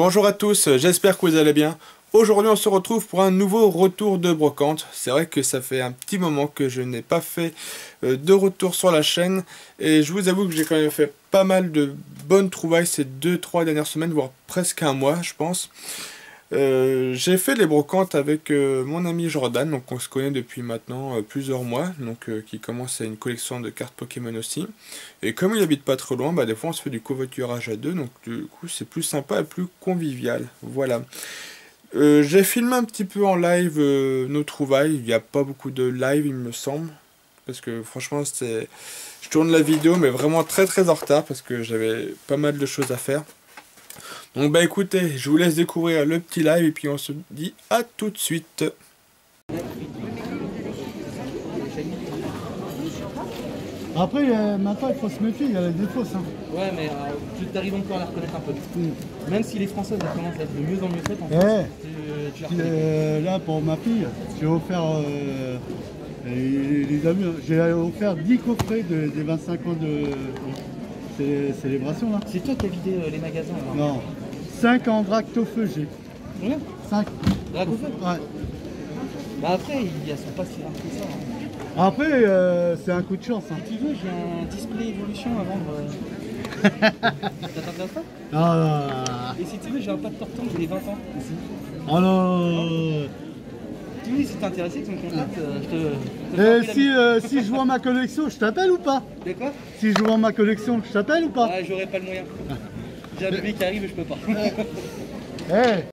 Bonjour à tous, j'espère que vous allez bien. Aujourd'hui on se retrouve pour un nouveau retour de brocante. C'est vrai que ça fait un petit moment que je n'ai pas fait de retour sur la chaîne. Et je vous avoue que j'ai quand même fait pas mal de bonnes trouvailles ces 2-3 dernières semaines, voire presque un mois je pense. J'ai fait les brocantes avec mon ami Jordan, donc on se connaît depuis maintenant plusieurs mois, donc qui commence à une collection de cartes Pokémon aussi. Et comme il habite pas trop loin, bah des fois on se fait du covoiturage à deux, donc du coup c'est plus sympa et plus convivial. Voilà. J'ai filmé un petit peu en live nos trouvailles. Il n'y a pas beaucoup de live il me semble, parce que franchement je tourne la vidéo mais vraiment très en retard parce que j'avais pas mal de choses à faire. Donc bah écoutez, je vous laisse découvrir le petit live et puis on se dit à tout de suite. Après, maintenant il faut se méfier, il y a les défausses. Hein. Ouais, mais tu arrives encore à la reconnaître un peu. Même si les Françaises commencent à être de mieux en mieux faites, en fait, tu la reconnais. Là, pour ma fille, j'ai offert, les amis, j'ai offert 10 coffrets des 25 ans de célébration. Là. C'est toi qui as vidé les magasins alors. Non, 5 en Dractofeu j'ai. Ouais. 5. Dracofeu. Ouais. Bah après, elles sont pas si rares que ça. Hein. Après, c'est un coup de chance. Hein. Si tu veux, j'ai un display évolution à vendre. T'intéresses pas? Ah, Et si tu veux, j'ai un pas de torton, j'ai 20 ans ici. oh non. Tu veux, si t'es intéressé, tu me contactes, je te Si je vends ma collection, je t'appelle ou pas? De quoi? Si je vends ma collection, je t'appelle ou pas? Ah, j'aurais pas le moyen. J'ai un bébé qui arrive et je peux pas. Hey.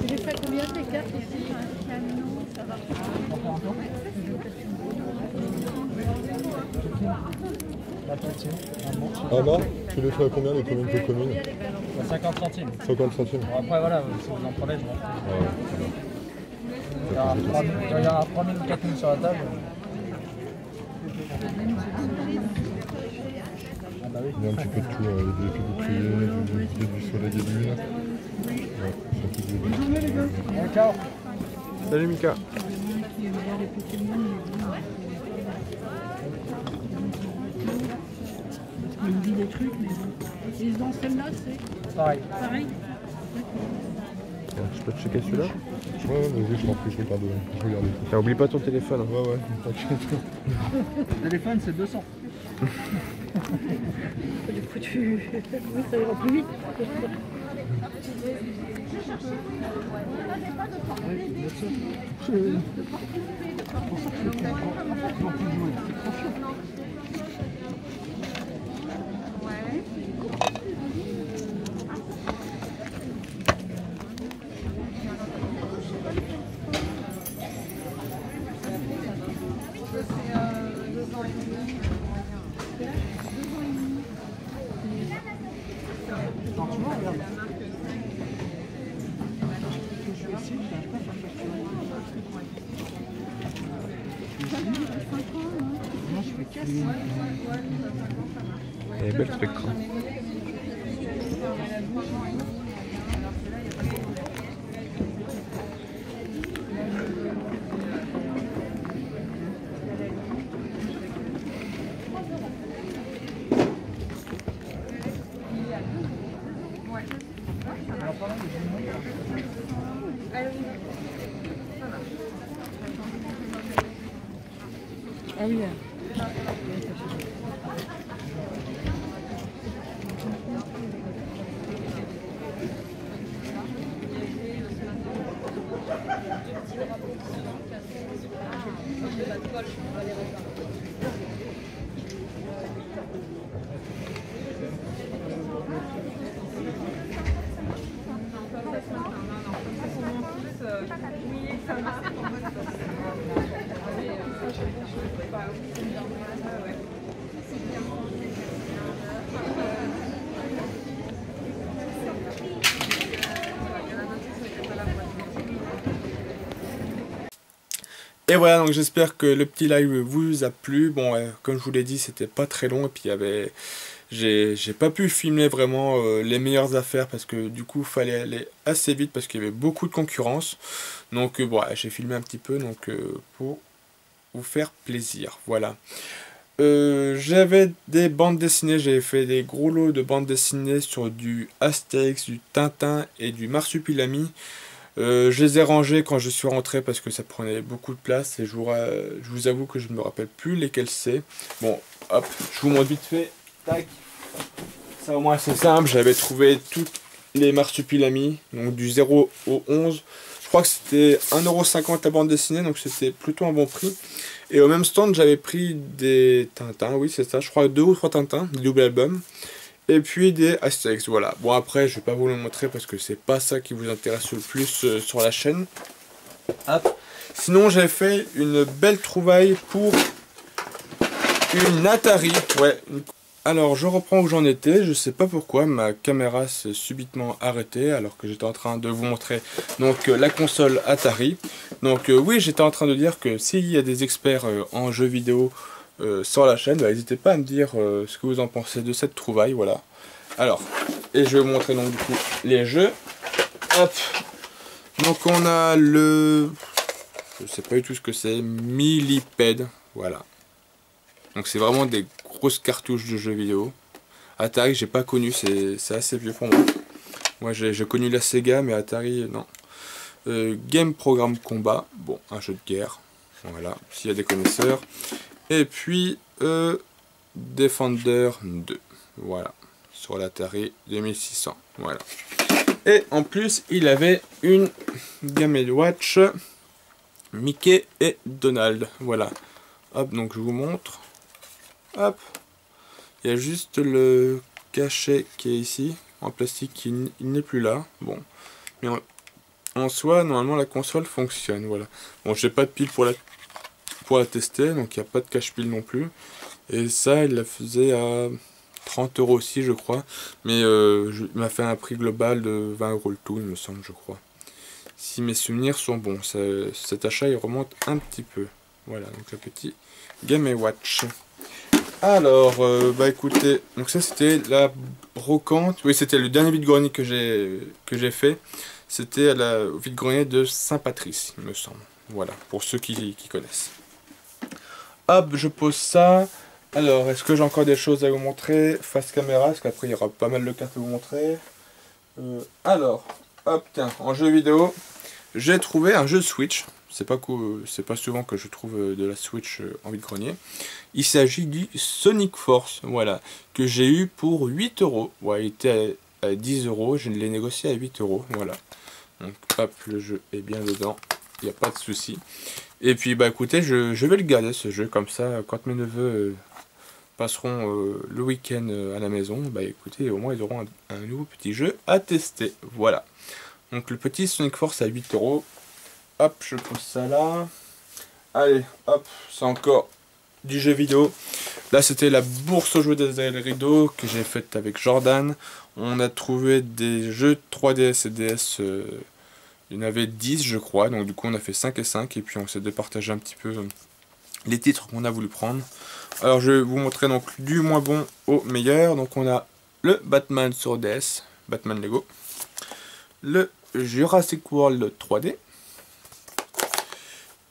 J'ai fait combien de cartes ici? Ça va. Ah bah, tu les fais à combien les communes que communes? 50 centimes. 50 centimes. Bon, après voilà, si vous en prenez, je m'en fous. Il y a 3 000 ou 4 000 sur la table. Ah bah oui. Il y a un petit peu de tout, des boucliers, du soleil et de lune. Ouais, ça fait des... D'accord. Salut Mika. Il me dit des trucs, mais ils ont celle-là, c'est Pareil. pareil. Je peux te checker celui-là? Ouais, vas-y, je t'en prie, je regarde. T'as oublié pas ton téléphone. Hein. Ouais, t'inquiète. Le téléphone, c'est 200. Du coup, oui, ça ira plus vite. Elle est belle Spectra. Ah oui. Et voilà, donc j'espère que le petit live vous a plu. Bon, comme je vous l'ai dit, c'était pas très long et puis il y avait... J'ai pas pu filmer vraiment les meilleures affaires parce que du coup, il fallait aller assez vite parce qu'il y avait beaucoup de concurrence. Donc, bon, j'ai filmé un petit peu donc pour vous faire plaisir. Voilà. J'avais des bandes dessinées, j'avais fait des gros lots de bandes dessinées sur du Astérix, du Tintin et du Marsupilami. Je les ai rangés quand je suis rentré parce que ça prenait beaucoup de place et je vous avoue que je ne me rappelle plus lesquels c'est. Bon, hop, je vous montre vite fait. Tac. Ça au moins c'est simple, j'avais trouvé tous les Marsupilami, donc du 0 au 11. Je crois que c'était 1,50 € la bande dessinée, donc c'était plutôt un bon prix. Et au même stand, j'avais pris des Tintins, oui c'est ça, je crois 2 ou 3 Tintins, des doubles albums. Et puis des Astérix, voilà. Bon après, je vais pas vous le montrer parce que c'est pas ça qui vous intéresse le plus sur la chaîne. Hop. Sinon, j'ai fait une belle trouvaille pour une Atari. Ouais. Alors, je reprends où j'en étais. Je sais pas pourquoi, ma caméra s'est subitement arrêtée alors que j'étais en train de vous montrer donc la console Atari. Donc oui, j'étais en train de dire que s'il y a des experts en jeux vidéo sur la chaîne, bah, n'hésitez pas à me dire ce que vous en pensez de cette trouvaille, voilà. Alors, et je vais vous montrer donc du coup les jeux. Hop. Donc on a le... Je sais pas du tout ce que c'est, Millipede, voilà. Donc c'est vraiment des grosses cartouches de jeux vidéo. Atari, j'ai pas connu, c'est assez vieux pour moi. Moi j'ai connu la Sega, mais Atari, non. Game Programme Combat, bon, un jeu de guerre, voilà, s'il y a des connaisseurs. Et puis Defender 2, voilà, sur l'Atari 2600, voilà. Et en plus, il avait une Game & Watch Mickey et Donald, voilà. Hop, donc je vous montre. Hop, il y a juste le cachet qui est ici, en plastique, il n'est plus là, bon. Mais en soi, normalement, la console fonctionne, voilà. Bon, j'ai pas de pile pour la tester, donc il n'y a pas de cache-pile non plus. Et ça, il la faisait à 30 € aussi, je crois. Mais il m'a fait un prix global de 20 € le tout, il me semble, je crois. Si mes souvenirs sont bons, cet achat, il remonte un petit peu. Voilà, donc le petit Game & Watch. Alors, bah écoutez, donc ça c'était la brocante. Oui, c'était le dernier vide-grenier que j'ai fait. C'était au vide-grenier de Saint-Patrice, il me semble. Voilà, pour ceux qui connaissent. Hop, je pose ça. Alors, est-ce que j'ai encore des choses à vous montrer face caméra? Parce qu'après, il y aura pas mal de cartes à vous montrer. Alors, hop, tiens, en jeu vidéo, j'ai trouvé un jeu Switch. C'est pas souvent que je trouve de la Switch en vide-grenier. Il s'agit du Sonic Force, voilà, que j'ai eu pour 8 €. Ouais, il était à 10 €, je l'ai négocié à 8 €, voilà. Donc hop, le jeu est bien dedans, il n'y a pas de souci. Et puis bah écoutez, je vais le garder ce jeu, comme ça, quand mes neveux passeront le week-end à la maison, bah écoutez, au moins ils auront un nouveau petit jeu à tester, voilà. Donc le petit Sonic Force à 8 €. Hop, je pose ça là. Allez, hop, c'est encore du jeu vidéo. Là, c'était la bourse aux jeux des rideaux que j'ai faite avec Jordan. On a trouvé des jeux 3DS et DS. Il y en avait 10, je crois. Donc, du coup, on a fait 5 et 5. Et puis, on s'est départagé un petit peu les titres qu'on a voulu prendre. Alors, je vais vous montrer donc du moins bon au meilleur. Donc, on a le Batman sur DS, Batman Lego. Le Jurassic World 3D.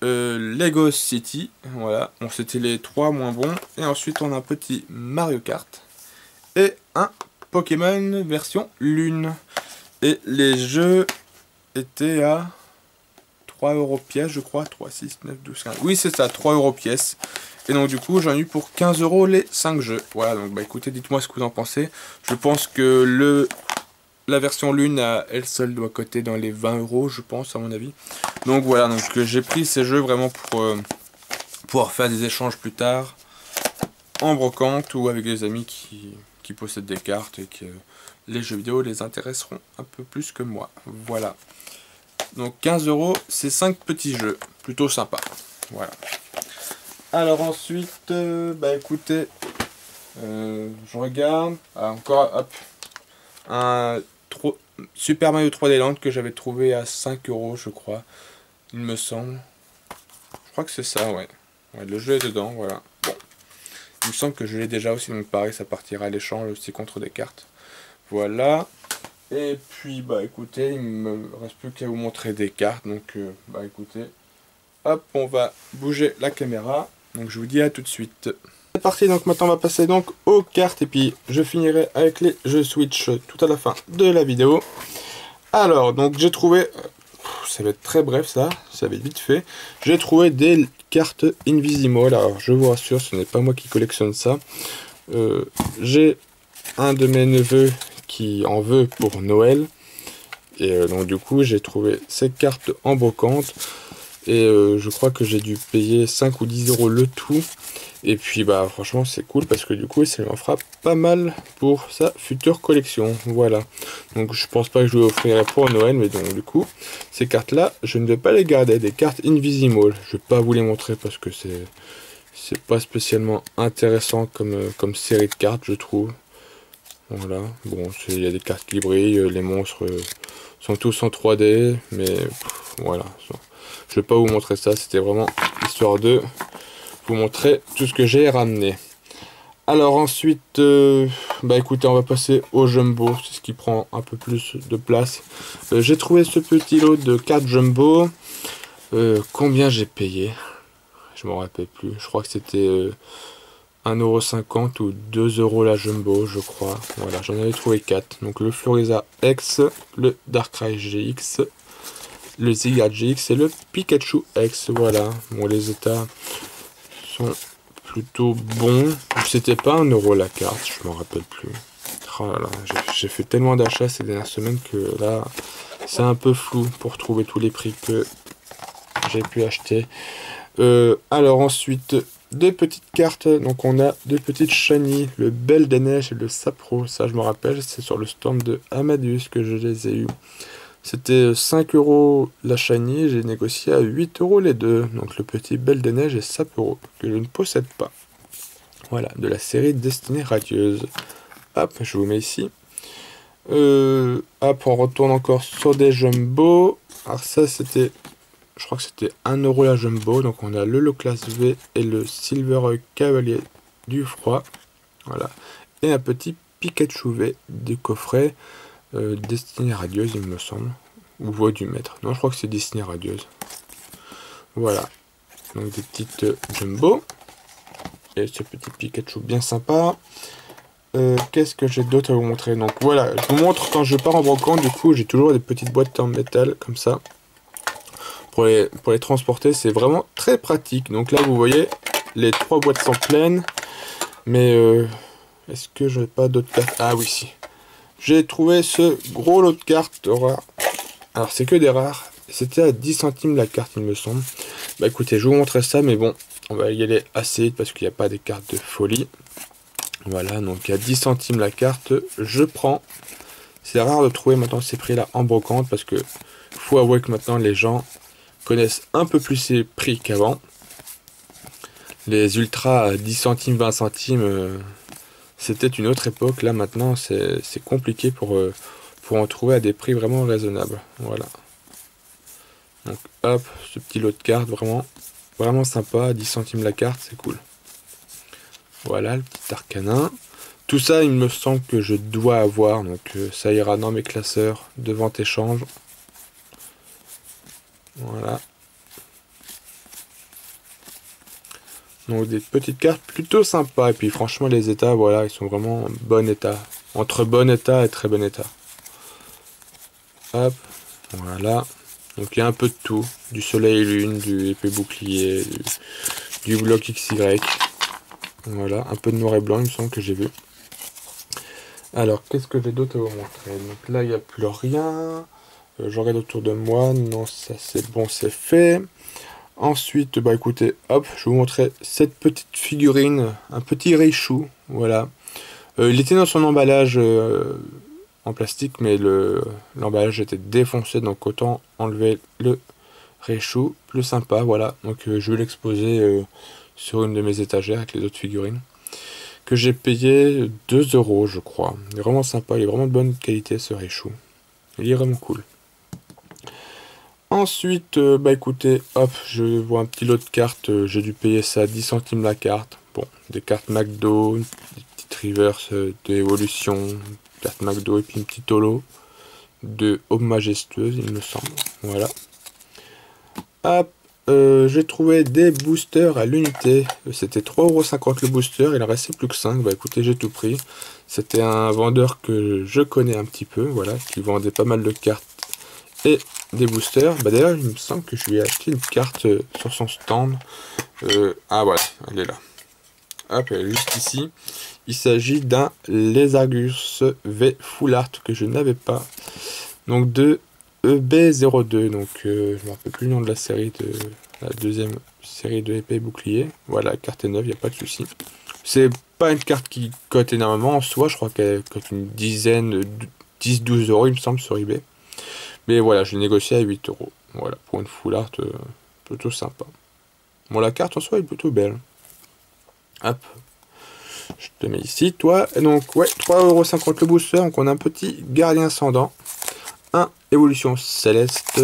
Lego City, voilà, bon, c'était les 3 moins bons. Et ensuite on a un petit Mario Kart et un Pokémon version Lune. Et les jeux étaient à 3 € pièce, je crois. 3, 6, 9, 12, 15. Oui, c'est ça, 3 € pièce. Et donc du coup j'en ai eu pour 15 € les 5 jeux. Voilà, donc bah écoutez, dites-moi ce que vous en pensez. Je pense que la version Lune à elle seule doit coter dans les 20 €, je pense, à mon avis. Donc voilà, donc j'ai pris ces jeux vraiment pour pouvoir faire des échanges plus tard en brocante ou avec des amis qui possèdent des cartes et que les jeux vidéo les intéresseront un peu plus que moi. Voilà. Donc 15 €, c'est 5 petits jeux, plutôt sympa. Voilà. Alors ensuite, bah écoutez, je regarde. Ah, encore, hop, un Super Mario 3D Land que j'avais trouvé à 5 €, je crois, il me semble. Je crois que c'est ça, ouais. Ouais, le jeu est dedans, voilà. Bon. Il me semble que je l'ai déjà aussi, donc pareil, ça partira à l'échange aussi contre des cartes. Voilà. Et puis, bah écoutez, il me reste plus qu'à vous montrer des cartes. Donc, bah écoutez, hop, on va bouger la caméra. Donc, je vous dis à tout de suite. C'est parti, donc maintenant on va passer donc aux cartes et puis je finirai avec les jeux Switch tout à la fin de la vidéo. Alors, donc j'ai trouvé, ça va être très bref ça va être vite fait. J'ai trouvé des cartes Invisimals. Alors je vous rassure, ce n'est pas moi qui collectionne ça. J'ai un de mes neveux qui en veut pour Noël. Et donc du coup j'ai trouvé ces cartes en brocante. Et je crois que j'ai dû payer 5 ou 10 € le tout. Et puis bah franchement c'est cool parce que du coup ça m'en fera pas mal pour sa future collection. Voilà. Donc je pense pas que je vais offrir pour Noël, mais donc du coup ces cartes là je ne vais pas les garder. Des cartes Invisimals. Je vais pas vous les montrer parce que c'est pas spécialement intéressant comme série de cartes je trouve. Voilà. Bon il y a des cartes qui brillent, les monstres sont tous en 3D, mais voilà. Je vais pas vous montrer ça, c'était vraiment histoire de vous montrer tout ce que j'ai ramené. Alors ensuite, bah écoutez, on va passer au jumbo, c'est ce qui prend un peu plus de place. J'ai trouvé ce petit lot de cartes jumbo. Combien j'ai payé? Je m'en rappelle plus. Je crois que c'était 1,50 € ou 2 € la jumbo, je crois. Voilà, j'en avais trouvé 4. Donc le Floriza X, le Darkrai GX, le Zygarde GX et le Pikachu X. Voilà, bon, les états sont plutôt bons. C'était pas 1 € la carte, je m'en rappelle plus. Oh là là, j'ai fait tellement d'achats ces dernières semaines que là c'est un peu flou pour trouver tous les prix que j'ai pu acheter. Alors ensuite, deux petites cartes. Donc on a deux petites shiny, le Belle des Neiges et le Sapro. Ça je me rappelle, c'est sur le stand de Amadeus que je les ai eu. C'était 5 € la shiny, j'ai négocié à 8 € les deux. Donc le petit Belle des Neiges et Sapro, que je ne possède pas. Voilà, de la série Destinée Radieuse. Hop, je vous mets ici. Hop, on retourne encore sur des jumbo. Alors ça c'était, je crois que c'était 1 € la jumbo. Donc on a le Loclas V et le Silver Cavalier du Froid. Voilà. Et un petit Pikachu V du coffret. Destinée Radieuse il me semble, ou Voix du Maître, non je crois que c'est Destinée Radieuse. Voilà, donc des petites jumbo, et ce petit Pikachu bien sympa. Qu'est-ce que j'ai d'autre à vous montrer? Donc voilà, je vous montre quand je pars en brocante, du coup j'ai toujours des petites boîtes en métal comme ça, pour les transporter, c'est vraiment très pratique. Donc là vous voyez, les 3 boîtes sont pleines, mais est-ce que je n'ai pas d'autres cartes? Ah oui si. J'ai trouvé ce gros lot de cartes rares. Alors c'est que des rares. C'était à 10 centimes la carte il me semble. Bah écoutez, je vous montrerai ça, mais bon, on va y aller assez vite parce qu'il n'y a pas des cartes de folie. Voilà, donc à 10 centimes la carte, je prends. C'est rare de trouver maintenant ces prix là en brocante parce que faut avouer que maintenant les gens connaissent un peu plus ces prix qu'avant. Les ultras à 10 centimes, 20 centimes... c'était une autre époque, là maintenant c'est compliqué pour en trouver à des prix vraiment raisonnables. Voilà. Donc hop, ce petit lot de cartes vraiment sympa, 10 centimes la carte, c'est cool. Voilà, le petit Arcanin. Tout ça il me semble que je dois avoir, donc ça ira dans mes classeurs de vente échange. Voilà. Donc des petites cartes plutôt sympas. Et puis franchement les états, voilà, ils sont vraiment en bon état. Entre bon état et très bon état. Hop, voilà. Donc il y a un peu de tout. Du soleil et lune, du épée bouclier, du bloc XY. Voilà, un peu de noir et blanc il me semble que j'ai vu. Alors qu'est-ce que j'ai d'autre à vous montrer? Donc là il n'y a plus rien. Je regarde autour de moi. Non, ça c'est bon, c'est fait. Ensuite, bah écoutez, hop, je vais vous montrer cette petite figurine, un petit Raichu, voilà. Il était dans son emballage en plastique, mais l'emballage était défoncé, donc autant enlever le Raichu, plus sympa, voilà. Donc je vais l'exposer sur une de mes étagères avec les autres figurines, que j'ai payé 2 € je crois. Il est vraiment sympa, il est vraiment de bonne qualité ce Raichu, il est vraiment cool. Ensuite, bah écoutez, hop, je vois un petit lot de cartes, j'ai dû payer ça 10 centimes la carte. Bon, des cartes McDo, des petites reverse d'évolution, carte McDo et puis une petite holo de Aube Majestueuse, il me semble. Voilà. Hop, j'ai trouvé des boosters à l'unité. C'était 3,50 € le booster, il en restait plus que 5. Bah écoutez, j'ai tout pris. C'était un vendeur que je connais un petit peu, voilà, qui vendait pas mal de cartes et des boosters. Bah d'ailleurs, il me semble que je lui ai acheté une carte sur son stand. Ah voilà, elle est là. Hop, elle est juste ici. Il s'agit d'un Lézargus V Full Art que je n'avais pas. Donc de EB02. Donc je ne me rappelle plus le nom de la série, de la deuxième série de épée et bouclier. Voilà, la carte est neuve, il n'y a pas de souci. C'est pas une carte qui cote énormément en soi. Je crois qu'elle cote une dizaine, 10-12 € il me semble sur eBay. Mais voilà, je l'ai négocié à 8 €. Voilà, pour une Full Art, plutôt sympa. Bon, la carte en soi est plutôt belle. Hop. Je te mets ici, toi. Et donc, ouais, 3,50 € le booster. Donc, on a un petit gardien ascendant. Un évolution céleste.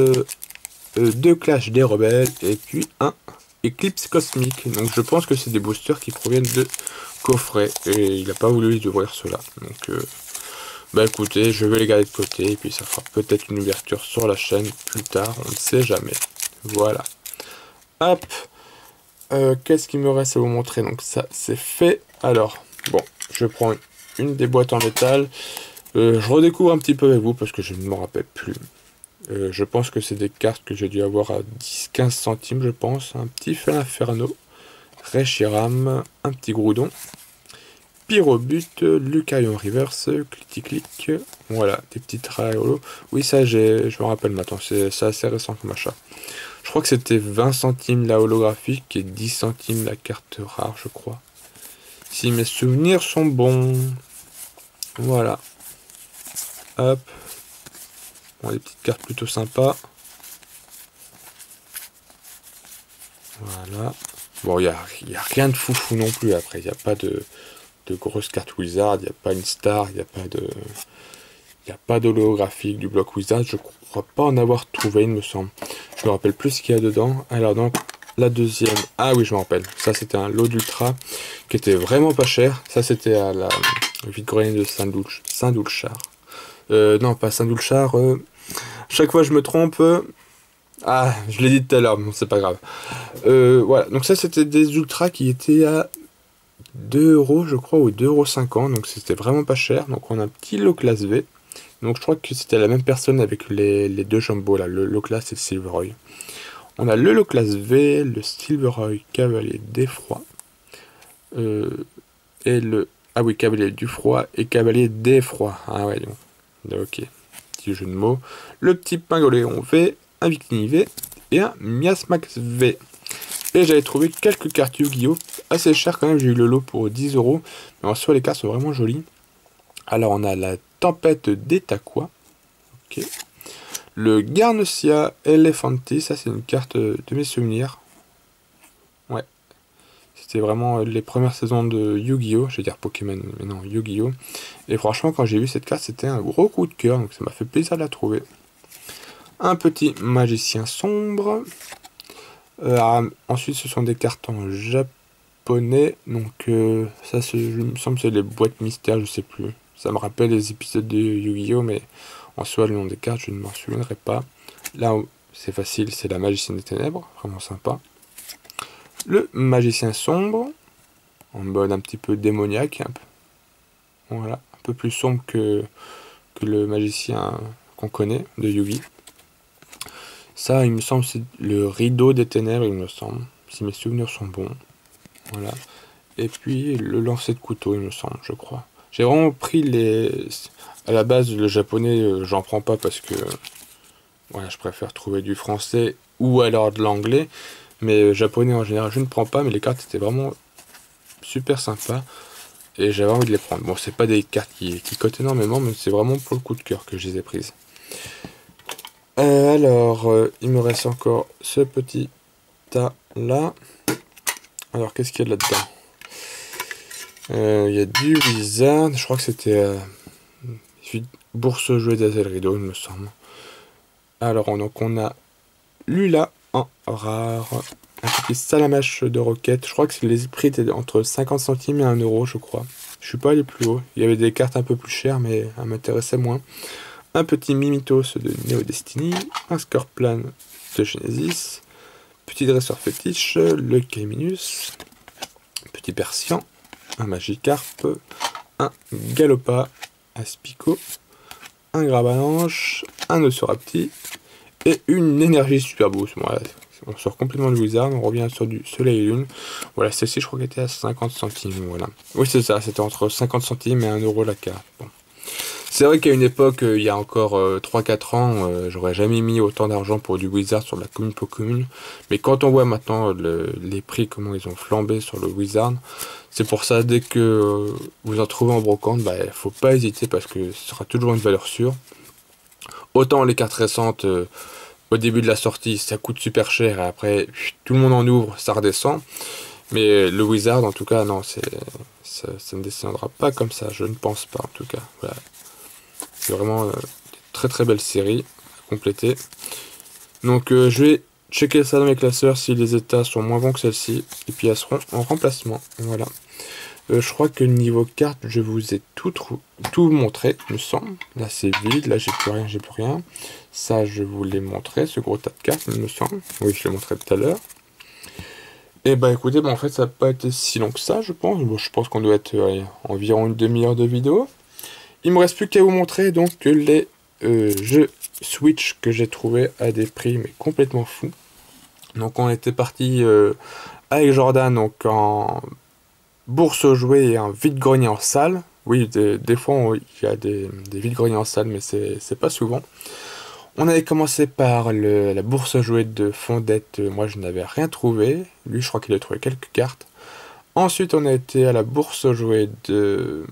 2 clash des rebelles. Et puis un éclipse cosmique. Donc, je pense que c'est des boosters qui proviennent de coffrets. Et il n'a pas voulu les ouvrir ceux-là. Donc, bah écoutez, je vais les garder de côté. Et puis, ça fera peut-être une ouverture sur la chaîne plus tard. On ne sait jamais. Voilà. Hop. Qu'est-ce qu'il me reste à vous montrer? Donc ça c'est fait. Alors bon, je prends une des boîtes en métal. Je redécouvre un petit peu avec vous parce que je ne m'en rappelle plus. Je pense que c'est des cartes que j'ai dû avoir à 10-15 centimes, je pense. Un petit Fel Inferno, Reshiram, un petit Groudon, Pyrobut, Lucario Reverse, Click. Voilà, des petites rares. Oui, ça je me rappelle maintenant, c'est assez récent comme achat. Je crois que c'était 20 centimes la holographique et 10 centimes la carte rare, je crois. Si mes souvenirs sont bons. Voilà. Hop. Bon, des petites cartes plutôt sympas. Voilà. Bon, il n'y a rien de foufou non plus après. Il n'y a pas de grosses cartes Wizard. Il n'y a pas une star. Il n'y a pas de... Il n'y a pas d'holographique du bloc Wizard. Je crois pas en avoir trouvé, il me semble. Je me rappelle plus ce qu'il y a dedans. Alors donc, la deuxième... Ah oui, je me rappelle. Ça, c'était un lot d'ultra qui était vraiment pas cher. Ça, c'était à la vide-grenier de Saint-Doulchard. Non, pas Saint-Doulchard. Chaque fois, je me trompe. Ah, je l'ai dit tout à l'heure, mais c'est pas grave. Voilà, donc ça, c'était des ultras qui étaient à 2 €, je crois, ou 2,50 €. Donc, c'était vraiment pas cher. Donc, on a un petit lot classe V. Donc je crois que c'était la même personne avec les deux jumbo là, le Loclas et le Silveroy. On a le Loclas V, le Silveroy Cavalier d'Effroi. Et le... Ah oui, Cavalier du Froid et Cavalier d'Effroi. Ah ouais, donc. Ok. Petit jeu de mots. Le petit Pingoléon V, un Victini V et un Miasmax V. Et j'avais trouvé quelques cartes Yu-Gi-Oh! Assez chères quand même, j'ai eu le lot pour 10 €. Mais en soi, les cartes sont vraiment jolies. Alors on a la Tempête d'Etaqua. Ok. Le Garnecia Elephanti, ça c'est une carte de mes souvenirs. Ouais. C'était vraiment les premières saisons de Yu-Gi-Oh! Je vais dire Pokémon, mais non, Yu-Gi-Oh! Et franchement, quand j'ai vu cette carte, c'était un gros coup de cœur, donc ça m'a fait plaisir de la trouver. Un petit Magicien Sombre. Ensuite, ce sont des cartes en japonais. Donc, ça, il me semble que c'est les boîtes mystères, je sais plus. Ça me rappelle les épisodes de Yu-Gi-Oh! Mais en soi, le nom des cartes, je ne m'en souviendrai pas. Là, c'est facile, c'est la Magicienne des Ténèbres. Vraiment sympa. Le Magicien Sombre. En mode un petit peu démoniaque. Voilà. Un peu plus sombre que le magicien qu'on connaît de Yu-Gi. Ça, il me semble, c'est le Rideau des Ténèbres, il me semble. Si mes souvenirs sont bons. Voilà. Et puis, le lancer de couteau, il me semble, je crois. J'ai vraiment pris les... À la base, le japonais, j'en prends pas parce que... Voilà, je préfère trouver du français ou alors de l'anglais. Mais japonais, en général, je ne prends pas. Mais les cartes étaient vraiment super sympas. Et j'avais envie de les prendre. Bon, c'est pas des cartes qui cotent énormément, mais c'est vraiment pour le coup de cœur que je les ai prises. Alors, il me reste encore ce petit tas-là. Alors, qu'est-ce qu'il y a là-dedans? Il y a du Wizard, je crois que c'était Bourse jouée d'Azel Rideau, il me semble. Alors, donc on a Lula en rare, un petit Salamache de roquette. Je crois que les prix étaient entre 50 centimes et 1 €, je crois. Je suis pas allé plus haut. Il y avait des cartes un peu plus chères, mais elles m'intéressaient moins. Un petit Mimitos de Neo Destiny, un Scorpion de Genesis, petit dresseur fétiche, le Caiminus, petit Persian, un Magikarp, un Galopa, Aspico, un Grabalanche, un Osorapti et une énergie super boost. Voilà, on sort complètement du Wizard, on revient sur du Soleil et Lune. Voilà, celle-ci je crois qu'elle était à 50 centimes. Voilà. Oui, c'est ça, c'était entre 50 centimes et 1 euro la carte. Bon. C'est vrai qu'à une époque, il y a encore 3-4 ans, j'aurais jamais mis autant d'argent pour du Wizard sur la commune pour commune. Mais quand on voit maintenant les prix, comment ils ont flambé sur le Wizard, c'est pour ça, dès que vous en trouvez en brocante, bah, faut pas hésiter parce que ce sera toujours une valeur sûre. Autant les cartes récentes, au début de la sortie, ça coûte super cher et après, tout le monde en ouvre, ça redescend. Mais le Wizard, en tout cas, non, ça ne descendra pas comme ça, je ne pense pas en tout cas. Voilà. C'est vraiment une très très belle série à compléter. Donc je vais checker ça dans mes classeurs si les états sont moins bons que celle-ci. Et puis elles seront en remplacement. Voilà. Je crois que niveau carte, je vous ai tout montré, il me semble. Là c'est vide, là j'ai plus rien, Ça je vous l'ai montré, ce gros tas de cartes, il me semble. Oui, je l'ai montré tout à l'heure. Et bah écoutez, en fait ça n'a pas été si long que ça, je pense. Bon, je pense qu'on doit être environ une demi-heure de vidéo. Il me reste plus qu'à vous montrer donc les jeux Switch que j'ai trouvé à des prix mais complètement fous. Donc on était parti avec Jordan donc en bourse aux jouets et un vide-grenier en salle. Oui, des fois il y a des vide-greniers en salle mais c'est pas souvent. On avait commencé par la bourse aux jouets de Fondette. Moi je n'avais rien trouvé. Lui je crois qu'il a trouvé quelques cartes. Ensuite on a été à la bourse aux jouets de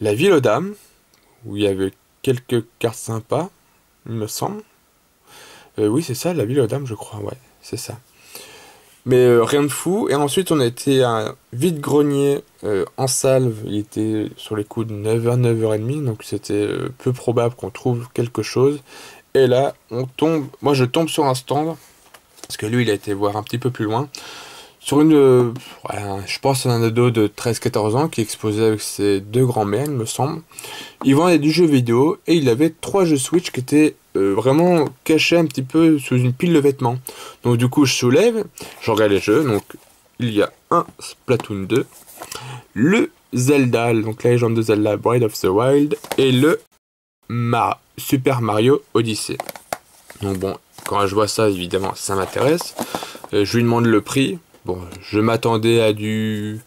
la Ville aux Dames, où il y avait quelques cartes sympas, il me semble. Oui, c'est ça, la Ville aux Dames, je crois, ouais, c'est ça. Mais rien de fou. Et ensuite, on a été à un vide-grenier en salve. Il était sur les coups de 9h, 9h30, donc c'était peu probable qu'on trouve quelque chose. Et là, moi je tombe sur un stand, parce que lui, il a été voir un petit peu plus loin. Sur je pense un ado de 13-14 ans qui exposait avec ses deux grands-mères, il me semble. Il vendait du jeu vidéo et il avait 3 jeux Switch qui étaient vraiment cachés un petit peu sous une pile de vêtements. Donc du coup je soulève, je regarde les jeux, donc il y a un Splatoon 2, le Zelda, donc la légende de Zelda Breath of the Wild, et le Super Mario Odyssey. Donc bon, quand je vois ça, évidemment, ça m'intéresse. Je lui demande le prix. Bon, je m'attendais à du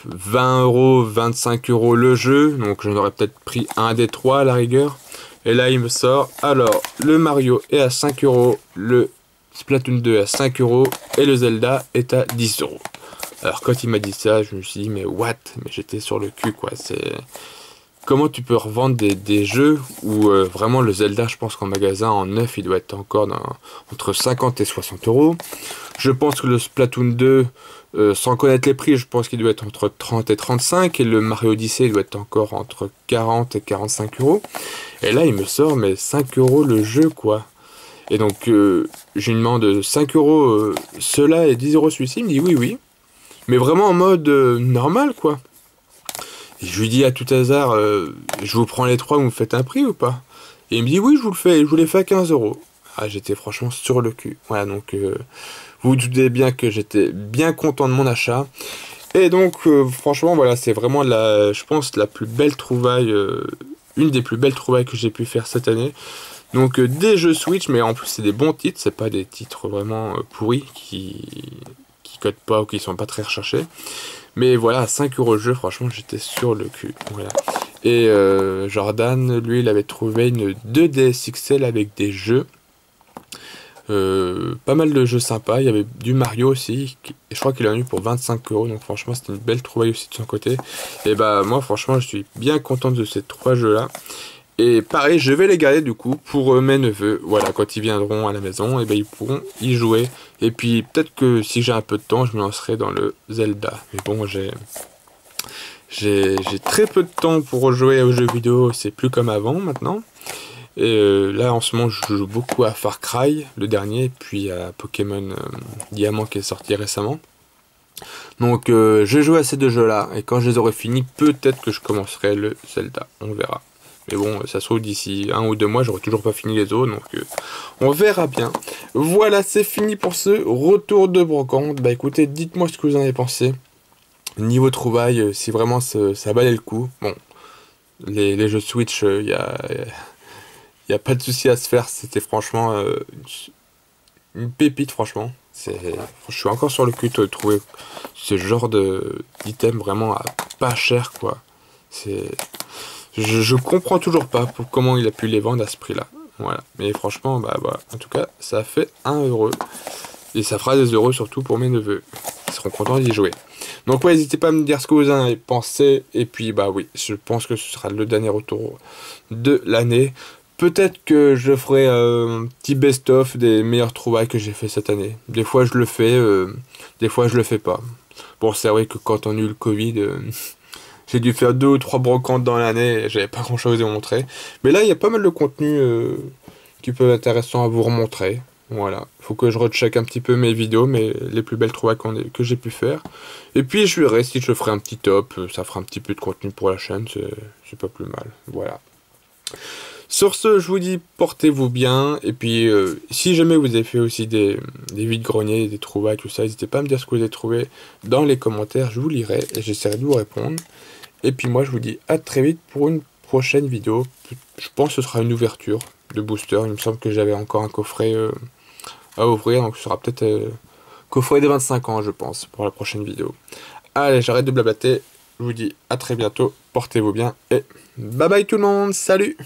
20 €, 25 € le jeu, donc j'en aurais peut-être pris un des 3 à la rigueur. Et là, il me sort, alors, le Mario est à 5 €, le Splatoon 2 à 5 € et le Zelda est à 10 €. Alors, quand il m'a dit ça, je me suis dit, mais what? Mais j'étais sur le cul, quoi. C'est... Comment tu peux revendre des jeux où vraiment le Zelda, je pense qu'en magasin, en neuf, il doit être encore entre 50 et 60 €. Je pense que le Splatoon 2, sans connaître les prix, je pense qu'il doit être entre 30 et 35. Et le Mario Odyssey, il doit être encore entre 40 et 45 €. Et là, il me sort, mais 5 € le jeu, quoi. Et donc, je lui demande 5 € ceux-là et 10 € celui-ci. Il me dit oui, oui. Mais vraiment en mode normal, quoi. Et je lui dis à tout hasard, je vous prends les 3, vous me faites un prix ou pas? Et il me dit oui, je vous le fais, je vous les fais à 15 €. Ah, j'étais franchement sur le cul. Voilà, donc vous vous doutez bien que j'étais bien content de mon achat. Et donc franchement, voilà, c'est vraiment je pense la plus belle trouvaille, une des plus belles trouvailles que j'ai pu faire cette année. Donc des jeux Switch, mais en plus c'est des bons titres, c'est pas des titres vraiment pourris qui codent pas ou qui sont pas très recherchés. Mais voilà, à 5 € le jeu, franchement, j'étais sur le cul. Voilà. Et Jordan, lui, il avait trouvé une 2DS XL avec des jeux. Pas mal de jeux sympas. Il y avait du Mario aussi. Et je crois qu'il en a eu pour 25 €. Donc franchement, c'était une belle trouvaille aussi de son côté. Et bah, moi, franchement, je suis bien content de ces 3 jeux-là. Et pareil, je vais les garder du coup pour mes neveux. Voilà, quand ils viendront à la maison, et ben ils pourront y jouer. Et puis peut-être que si j'ai un peu de temps, je me lancerai dans le Zelda. Mais bon, j'ai très peu de temps pour jouer aux jeux vidéo. C'est plus comme avant maintenant. Et là, en ce moment, je joue beaucoup à Far Cry, le dernier, puis à Pokémon Diamant qui est sorti récemment. Donc, je joue à ces 2 jeux-là. Et quand je les aurai finis, peut-être que je commencerai le Zelda. On verra. Mais bon, ça se trouve d'ici 1 ou 2 mois, j'aurai toujours pas fini les autres, donc on verra bien. Voilà, c'est fini pour ce retour de brocante. Bah écoutez, dites-moi ce que vous en avez pensé. Niveau trouvailles, si vraiment ça valait le coup. Bon, les jeux Switch, il y a pas de souci à se faire. C'était franchement une pépite, franchement. Je suis encore sur le cul de trouver ce genre d'item vraiment à pas cher, quoi. Je comprends toujours pas comment il a pu les vendre à ce prix-là. Voilà. Mais franchement, bah voilà. En tout cas, ça fait 1 euro. Et ça fera des euros surtout pour mes neveux. Ils seront contents d'y jouer. Donc ouais, n'hésitez pas à me dire ce que vous en avez pensé. Et puis bah oui, je pense que ce sera le dernier retour de l'année. Peut-être que je ferai un petit best-of des meilleures trouvailles que j'ai fait cette année. Des fois je le fais, des fois je le fais pas. Bon, c'est vrai que quand on a eu le Covid, j'ai dû faire 2 ou 3 brocantes dans l'année et j'avais pas grand chose à vous montrer. Mais là, il y a pas mal de contenu qui peut être intéressant à vous remontrer. Voilà, faut que je recheck un petit peu mes vidéos, mais les plus belles trouvailles que j'ai pu faire. Et puis je verrai si je ferai un petit top, ça fera un petit peu de contenu pour la chaîne, c'est pas plus mal. Voilà. Sur ce, je vous dis, portez-vous bien. Et puis, si jamais vous avez fait aussi des vides-greniers, des trouvailles, tout ça, n'hésitez pas à me dire ce que vous avez trouvé dans les commentaires. Je vous lirai et j'essaierai de vous répondre. Et puis moi, je vous dis à très vite pour une prochaine vidéo. Je pense que ce sera une ouverture de booster. Il me semble que j'avais encore un coffret à ouvrir. Donc, ce sera peut-être coffret des 25 ans, je pense, pour la prochaine vidéo. Allez, j'arrête de blablater. Je vous dis à très bientôt. Portez-vous bien et bye bye tout le monde. Salut!